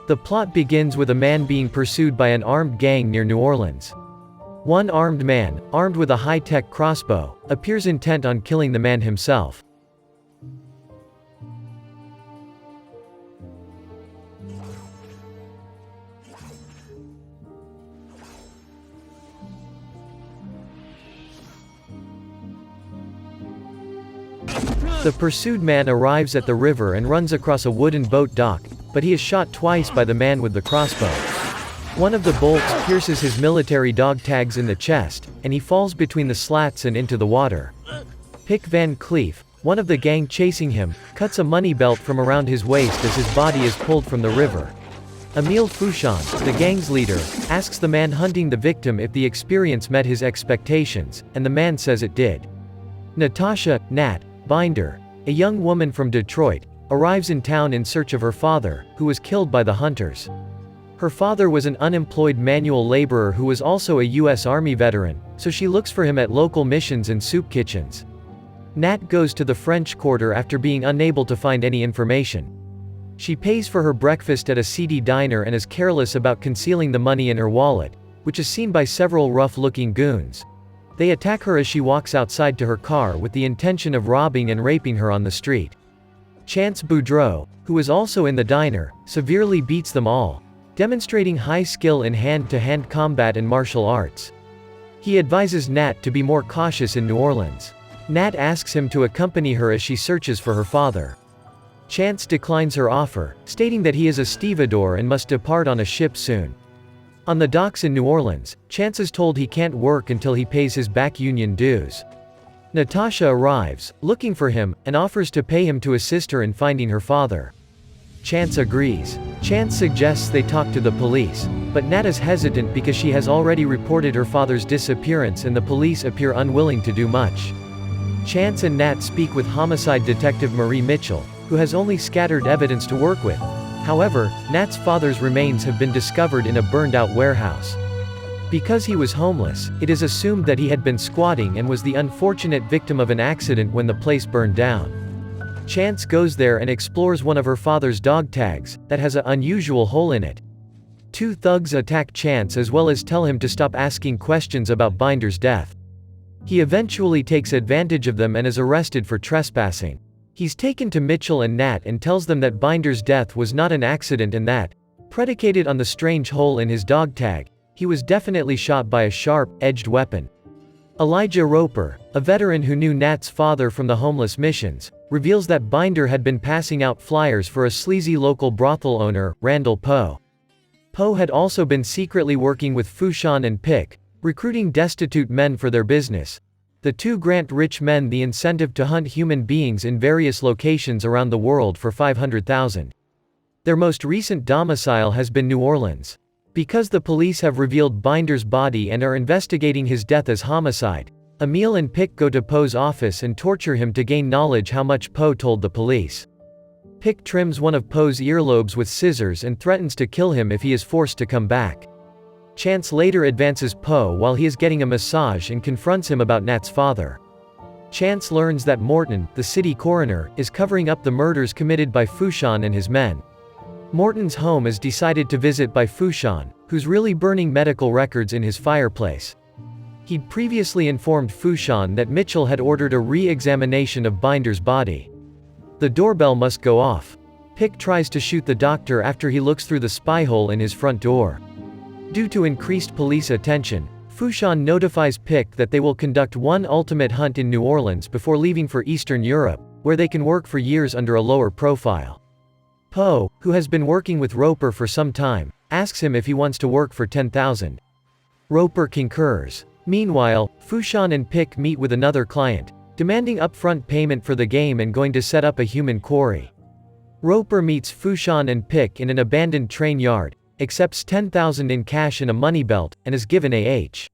The plot begins with a man being pursued by an armed gang near New Orleans. One armed man, armed with a high-tech crossbow, appears intent on killing the man himself. The pursued man arrives at the river and runs across a wooden boat dock, but he is shot twice by the man with the crossbow. One of the bolts pierces his military dog tags in the chest, and he falls between the slats and into the water. Pick Van Cleef, one of the gang chasing him, cuts a money belt from around his waist as his body is pulled from the river. Emile Fouchon, the gang's leader, asks the man hunting the victim if the experience met his expectations, and the man says it did. Natasha, Nat, Binder, a young woman from Detroit, arrives in town in search of her father, who was killed by the hunters. Her father was an unemployed manual laborer who was also a U.S. Army veteran, so she looks for him at local missions and soup kitchens. Nat goes to the French Quarter after being unable to find any information. She pays for her breakfast at a seedy diner and is careless about concealing the money in her wallet, which is seen by several rough-looking goons. They attack her as she walks outside to her car with the intention of robbing and raping her on the street. Chance Boudreaux, who is also in the diner, severely beats them all, demonstrating high skill in hand-to-hand combat and martial arts. He advises Nat to be more cautious in New Orleans. Nat asks him to accompany her as she searches for her father. Chance declines her offer, stating that he is a stevedore and must depart on a ship soon. On the docks in New Orleans, Chance is told he can't work until he pays his back union dues. Natasha arrives, looking for him, and offers to pay him to assist her in finding her father. Chance agrees. Chance suggests they talk to the police, but Nat is hesitant because she has already reported her father's disappearance and the police appear unwilling to do much. Chance and Nat speak with homicide detective Marie Mitchell, who has only scattered evidence to work with. However, Nat's father's remains have been discovered in a burned-out warehouse. Because he was homeless, it is assumed that he had been squatting and was the unfortunate victim of an accident when the place burned down. Chance goes there and explores one of her father's dog tags, that has an unusual hole in it. Two thugs attack Chance as well as tell him to stop asking questions about Binder's death. He eventually takes advantage of them and is arrested for trespassing. He's taken to Mitchell and Nat and tells them that Binder's death was not an accident and that, predicated on the strange hole in his dog tag, he was definitely shot by a sharp, edged weapon. Elijah Roper, a veteran who knew Nat's father from the homeless missions, reveals that Binder had been passing out flyers for a sleazy local brothel owner, Randall Poe. Poe had also been secretly working with Fouchon and Pick, recruiting destitute men for their business. The two grant rich men the incentive to hunt human beings in various locations around the world for $500,000. Their most recent domicile has been New Orleans. Because the police have revealed Binder's body and are investigating his death as homicide, Emile and Pick go to Poe's office and torture him to gain knowledge how much Poe told the police. Pick trims one of Poe's earlobes with scissors and threatens to kill him if he is forced to come back. Chance later advances Poe while he is getting a massage and confronts him about Nat's father. Chance learns that Morton, the city coroner, is covering up the murders committed by Fouchon and his men. Morton's home is decided to visit by Fouchon, who's really burning medical records in his fireplace. He'd previously informed Fouchon that Mitchell had ordered a re-examination of Binder's body. The doorbell must go off. Pick tries to shoot the doctor after he looks through the spy hole in his front door. Due to increased police attention, Fouchon notifies Pick that they will conduct one ultimate hunt in New Orleans before leaving for Eastern Europe, where they can work for years under a lower profile. Poe, who has been working with Roper for some time, asks him if he wants to work for $10,000. Roper concurs. Meanwhile, Fouchon and Pick meet with another client, demanding upfront payment for the game and going to set up a human quarry. Roper meets Fouchon and Pick in an abandoned train yard, accepts $10,000 in cash and a money belt, and is given a H.